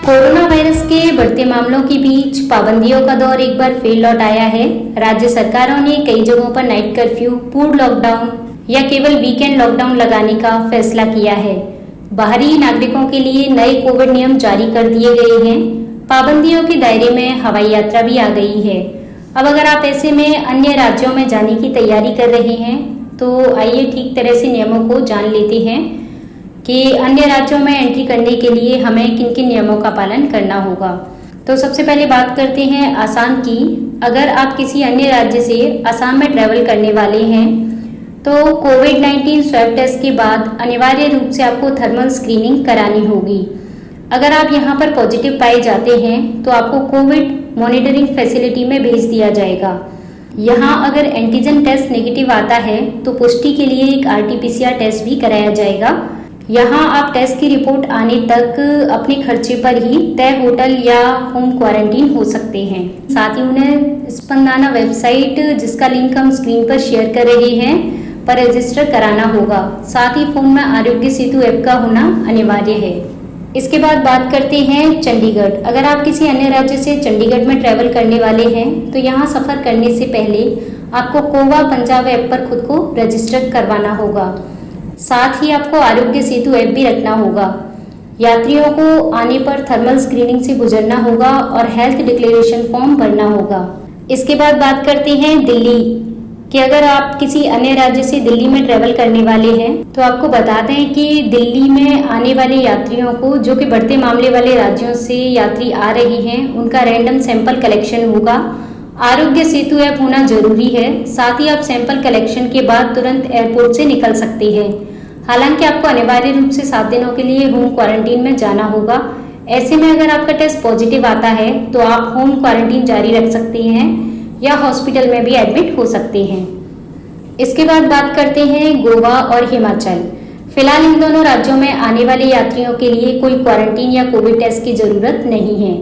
Corona virus के बढ़ते मामलों के बीच पाबंदियों का दौर एक बार फिर लौट आया है। राज्य सरकारों ने कई जगहों पर नाइट कर्फ्यू, पूर्ण लॉकडाउन या केवल वीकेंड लॉकडाउन लगाने का फैसला किया है। बाहरी नागरिकों के लिए नए कोविड नियम जारी कर दिए गए हैं। पाबंदियों के दायरे में हवाई यात्रा भी आ गई है। अब अगर आप ऐसे में अन्य राज्यों में जाने की तैयारी कर रहे हैं तो आइए ठीक तरह से नियमों को जान लेते हैं कि अन्य राज्यों में एंट्री करने के लिए हमें किन किन नियमों का पालन करना होगा। तो सबसे पहले बात करते हैं आसाम की। अगर आप किसी अन्य राज्य से असम में ट्रैवल करने वाले हैं तो कोविड-19 स्वैब टेस्ट के बाद अनिवार्य रूप से आपको थर्मल स्क्रीनिंग करानी होगी। अगर आप यहाँ पर पॉजिटिव पाए जाते हैं तो आपको कोविड मॉनिटरिंग फैसिलिटी में भेज दिया जाएगा। यहाँ अगर एंटीजन टेस्ट नेगेटिव आता है तो पुष्टि के लिए एक RT-PCR टेस्ट भी कराया जाएगा। यहाँ आप टेस्ट की रिपोर्ट आने तक अपने खर्चे पर ही तय होटल या होम क्वारंटीन हो सकते हैं। साथ ही उन्हें स्पंदना वेबसाइट, जिसका लिंक हम स्क्रीन पर शेयर कर रहे हैं, पर रजिस्टर कराना होगा। साथ ही फोन में आरोग्य सेतु ऐप का होना अनिवार्य है। इसके बाद बात करते हैं चंडीगढ़। अगर आप किसी अन्य राज्य से चंडीगढ़ में ट्रैवल करने वाले हैं तो यहाँ सफ़र करने से पहले आपको कोवा पंजाब ऐप पर खुद को रजिस्टर करवाना होगा। साथ ही आपको आरोग्य सेतु ऐप भी रखना होगा। यात्रियों को आने पर थर्मल स्क्रीनिंग से गुजरना होगा और हेल्थ डिक्लेरेशन फॉर्म भरना होगा। इसके बाद बात करते हैं दिल्ली कि अगर आप किसी अन्य राज्य से दिल्ली में ट्रैवल करने वाले हैं तो आपको बता दें कि दिल्ली में आने वाले यात्रियों को, जो कि बढ़ते मामले वाले राज्यों से यात्री आ रहे हैं, उनका रैंडम सैंपल कलेक्शन होगा। आरोग्य सेतु ऐप होना जरूरी है। साथ ही आप सैंपल कलेक्शन के बाद तुरंत एयरपोर्ट से निकल सकते हैं। हालांकि आपको अनिवार्य रूप से 7 दिनों के लिए होम क्वारंटीन में जाना होगा। ऐसे में अगर आपका टेस्ट पॉजिटिव आता है तो आप होम क्वारंटीन जारी रख सकते हैं या हॉस्पिटल में भी एडमिट हो सकते हैं। इसके बाद बात करते हैं गोवा और हिमाचल। फिलहाल इन दोनों राज्यों में आने वाले यात्रियों के लिए कोई क्वारंटीन या कोविड टेस्ट की जरूरत नहीं है।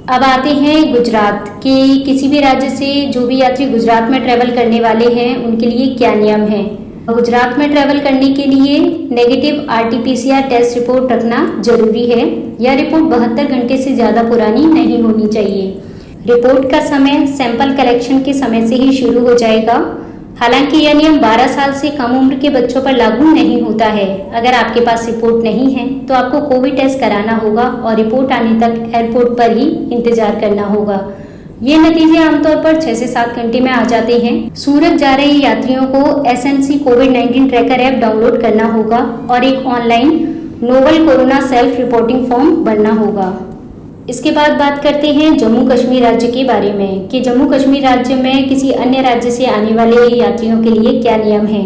अब आते हैं गुजरात के। किसी भी राज्य से जो भी यात्री गुजरात में ट्रैवल करने वाले हैं उनके लिए क्या नियम है। गुजरात में ट्रैवल करने के लिए नेगेटिव RT-PCR टेस्ट रिपोर्ट रखना जरूरी है। यह रिपोर्ट 72 घंटे से ज़्यादा पुरानी नहीं होनी चाहिए। रिपोर्ट का समय सैंपल कलेक्शन के समय से ही शुरू हो जाएगा। हालांकि यह नियम 12 साल से कम उम्र के बच्चों पर लागू नहीं होता है। अगर आपके पास रिपोर्ट नहीं है तो आपको कोविड टेस्ट कराना होगा और रिपोर्ट आने तक एयरपोर्ट पर ही इंतजार करना होगा। ये नतीजे आमतौर पर 6 से 7 घंटे में आ जाते हैं। सूरत जा रहे यात्रियों को SNC कोविड-19 ट्रैकर ऐप डाउनलोड करना होगा और एक online novel corona self reporting form भरना होगा। इसके बाद बात करते हैं जम्मू कश्मीर राज्य के बारे में कि जम्मू कश्मीर राज्य में किसी अन्य राज्य से आने वाले यात्रियों के लिए क्या नियम है।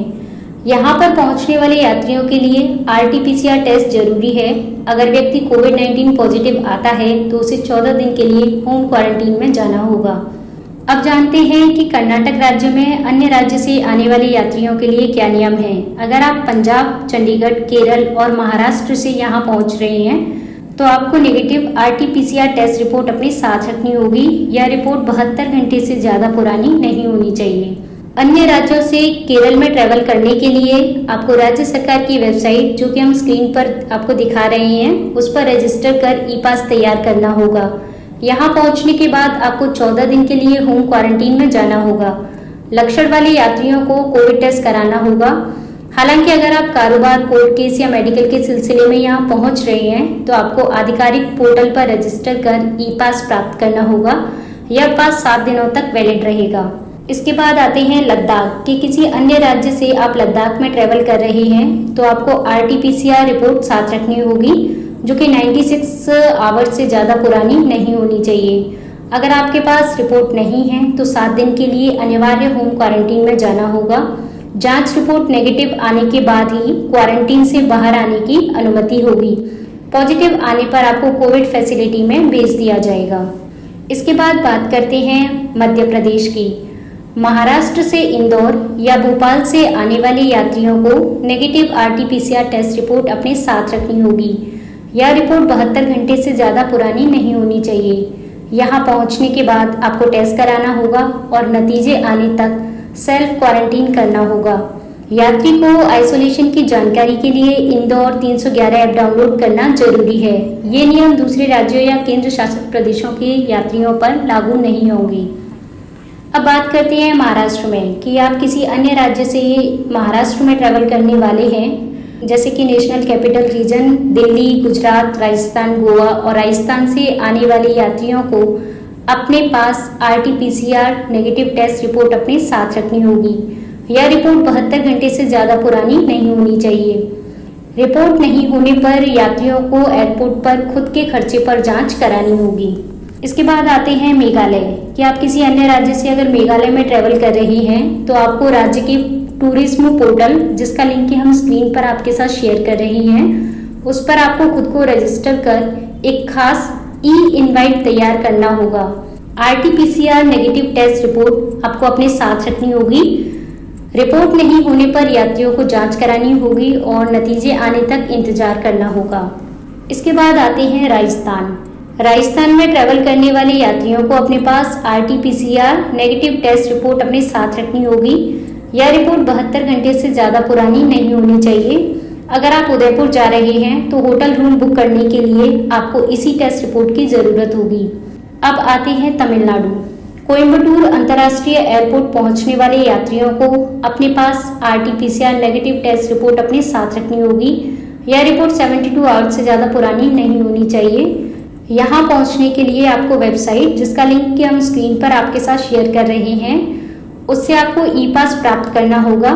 यहाँ पर पहुँचने वाले यात्रियों के लिए RT-PCR टेस्ट जरूरी है। अगर व्यक्ति कोविड-19 पॉजिटिव आता है तो उसे 14 दिन के लिए होम क्वारंटीन में जाना होगा। अब जानते हैं कि कर्नाटक राज्य में अन्य राज्य से आने वाले यात्रियों के लिए क्या नियम है। अगर आप पंजाब, चंडीगढ़, केरल और महाराष्ट्र से यहाँ पहुँच रहे हैं तो आपको नेगेटिव RT-PCR टेस्ट रिपोर्ट अपने साथ रखनी होगी। यह रिपोर्ट 72 घंटे से ज़्यादा पुरानी नहीं होनी चाहिए। अन्य राज्यों से केरल में ट्रैवल करने के लिए आपको राज्य सरकार की वेबसाइट, जो कि हम स्क्रीन पर आपको दिखा रहे हैं, उस पर रजिस्टर कर ई-पास तैयार करना होगा। यहाँ पहुँचने के बाद आपको 14 दिन के लिए होम क्वारंटीन में जाना होगा। लक्षण वाले यात्रियों को कोविड टेस्ट कराना होगा। हालांकि अगर आप कारोबार, कोर्ट केस या मेडिकल के सिलसिले में यहाँ पहुँच रहे हैं तो आपको आधिकारिक पोर्टल पर रजिस्टर कर ई-पास प्राप्त करना होगा। यह पास 7 दिनों तक वैलिड रहेगा। इसके बाद आते हैं लद्दाख कि किसी अन्य राज्य से आप लद्दाख में ट्रैवल कर रहे हैं तो आपको RT-PCR रिपोर्ट साथ रखनी होगी, जो कि 96 आवर्स से ज़्यादा पुरानी नहीं होनी चाहिए। अगर आपके पास रिपोर्ट नहीं है तो 7 दिन के लिए अनिवार्य होम क्वारंटीन में जाना होगा। जांच रिपोर्ट नेगेटिव आने के बाद ही क्वारंटीन से बाहर आने की अनुमति होगी। पॉजिटिव आने पर आपको कोविड फैसिलिटी में भेज दिया जाएगा। इसके बाद बात करते हैं मध्य प्रदेश की। महाराष्ट्र से इंदौर या भोपाल से आने वाले यात्रियों को नेगेटिव RT-PCR टेस्ट रिपोर्ट अपने साथ रखनी होगी। यह रिपोर्ट 72 घंटे से ज़्यादा पुरानी नहीं होनी चाहिए। यहाँ पहुँचने के बाद आपको टेस्ट कराना होगा और नतीजे आने तक सेल्फ क्वारंटीन करना होगा। यात्री को आइसोलेशन की जानकारी के लिए इंदौर 311 ऐप डाउनलोड करना जरूरी है। ये नियम दूसरे राज्यों या केंद्र शासित प्रदेशों के यात्रियों पर लागू नहीं होंगे। अब बात करते हैं महाराष्ट्र में कि आप किसी अन्य राज्य से महाराष्ट्र में ट्रैवल करने वाले हैं, जैसे कि national capital region Delhi, Gujarat, Rajasthan, Goa और राजस्थान से आने वाले यात्रियों को अपने पास RT-PCR नेगेटिव टेस्ट रिपोर्ट अपने साथ रखनी होगी। यह रिपोर्ट 72 घंटे से ज़्यादा पुरानी नहीं होनी चाहिए। रिपोर्ट नहीं होने पर यात्रियों को एयरपोर्ट पर खुद के खर्चे पर जांच करानी होगी। इसके बाद आते हैं मेघालय कि आप किसी अन्य राज्य से अगर मेघालय में ट्रैवल कर रहे हैं तो आपको राज्य के टूरिज्म पोर्टल, जिसका लिंक कि हम स्क्रीन पर आपके साथ शेयर कर रहे हैं, उस पर आपको खुद को रजिस्टर कर एक खास इनवाइट तैयार करना होगा। RT-PCR नेगेटिव टेस्ट रिपोर्ट आपको अपने साथ रखनी होगी। रिपोर्ट नहीं होने पर यात्रियों को जांच करानी होगी और नतीजे आने तक इंतजार करना होगा। इसके बाद आते हैं राजस्थान। राजस्थान में ट्रैवल करने वाले यात्रियों को अपने पास RT-PCR नेगेटिव टेस्ट रिपोर्ट अपने साथ रखनी होगी। यह रिपोर्ट 72 घंटे से ज़्यादा पुरानी नहीं होनी चाहिए। अगर आप उदयपुर जा रहे हैं तो होटल रूम बुक करने के लिए आपको इसी टेस्ट रिपोर्ट की ज़रूरत होगी। अब आते हैं तमिलनाडु। कोयम्बटूर अंतर्राष्ट्रीय एयरपोर्ट पहुंचने वाले यात्रियों को अपने पास RT-PCR नेगेटिव टेस्ट रिपोर्ट अपने साथ रखनी होगी। यह रिपोर्ट 72 आवर्स से ज़्यादा पुरानी नहीं होनी चाहिए। यहाँ पहुँचने के लिए आपको वेबसाइट, जिसका लिंक कि हम स्क्रीन पर आपके साथ शेयर कर रहे हैं, उससे आपको ई-पास प्राप्त करना होगा।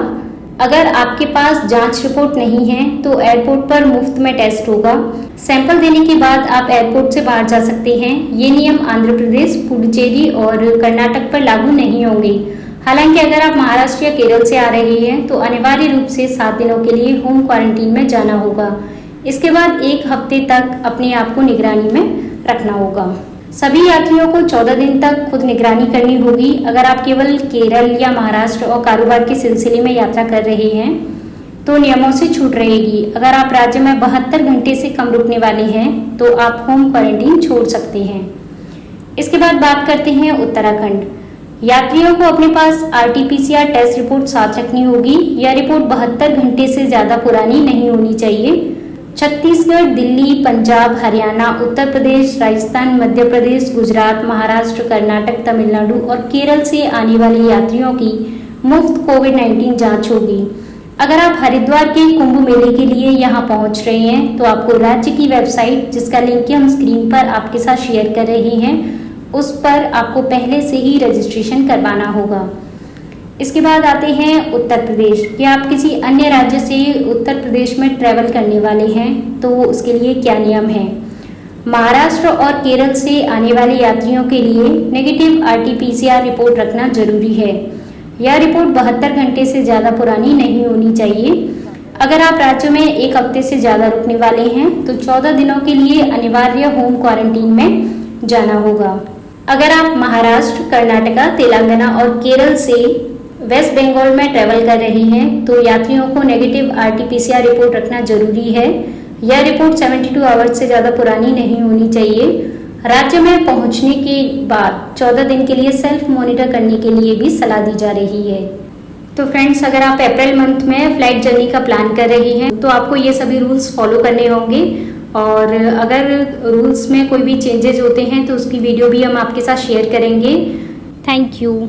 अगर आपके पास जांच रिपोर्ट नहीं है तो एयरपोर्ट पर मुफ्त में टेस्ट होगा। सैंपल देने के बाद आप एयरपोर्ट से बाहर जा सकते हैं। ये नियम आंध्र प्रदेश, पुडुचेरी और कर्नाटक पर लागू नहीं होंगे। हालांकि अगर आप महाराष्ट्र या केरल से आ रहे हैं तो अनिवार्य रूप से 7 दिनों के लिए होम क्वारंटीन में जाना होगा। इसके बाद 1 हफ्ते तक अपने आप को निगरानी में रखना होगा। सभी यात्रियों को 14 दिन तक खुद निगरानी करनी होगी। अगर आप केवल केरल या महाराष्ट्र और कारोबार के सिलसिले में यात्रा कर रहे हैं तो नियमों से छूट रहेगी। अगर आप राज्य में 72 घंटे से कम रुकने वाले हैं तो आप होम क्वारंटीन छोड़ सकते हैं। इसके बाद बात करते हैं उत्तराखंड। यात्रियों को अपने पास RT-PCR टेस्ट रिपोर्ट साथ रखनी होगी। यह रिपोर्ट 72 घंटे से ज़्यादा पुरानी नहीं होनी चाहिए। छत्तीसगढ़, दिल्ली, पंजाब, हरियाणा, उत्तर प्रदेश, राजस्थान, मध्य प्रदेश, गुजरात, महाराष्ट्र, कर्नाटक, तमिलनाडु और केरल से आने वाले यात्रियों की मुफ्त कोविड-19 जांच होगी। अगर आप हरिद्वार के कुंभ मेले के लिए यहां पहुंच रहे हैं तो आपको राज्य की वेबसाइट, जिसका लिंक हम स्क्रीन पर आपके साथ शेयर कर रहे हैं, उस पर आपको पहले से ही रजिस्ट्रेशन करवाना होगा। इसके बाद आते हैं उत्तर प्रदेश कि आप किसी अन्य राज्य से उत्तर प्रदेश में ट्रैवल करने वाले हैं तो उसके लिए क्या नियम हैं। महाराष्ट्र और केरल से आने वाले यात्रियों के लिए नेगेटिव RT-PCR रिपोर्ट रखना जरूरी है। यह रिपोर्ट 72 घंटे से ज़्यादा पुरानी नहीं होनी चाहिए। अगर आप राज्य में 1 हफ्ते से ज़्यादा रुकने वाले हैं तो 14 दिनों के लिए अनिवार्य होम क्वारंटीन में जाना होगा। अगर आप महाराष्ट्र, कर्नाटका, तेलंगाना और केरल से वेस्ट बंगाल में ट्रैवल कर रहे हैं तो यात्रियों को नेगेटिव RT-PCR रिपोर्ट रखना जरूरी है। यह रिपोर्ट 72 आवर्स से ज़्यादा पुरानी नहीं होनी चाहिए। राज्य में पहुंचने के बाद 14 दिन के लिए सेल्फ मॉनिटर करने के लिए भी सलाह दी जा रही है। तो फ्रेंड्स, अगर आप अप्रैल मंथ में फ्लाइट जर्नी का प्लान कर रहे हैं तो आपको ये सभी रूल्स फॉलो करने होंगे और अगर रूल्स में कोई भी चेंजेस होते हैं तो उसकी वीडियो भी हम आपके साथ शेयर करेंगे। Thank you.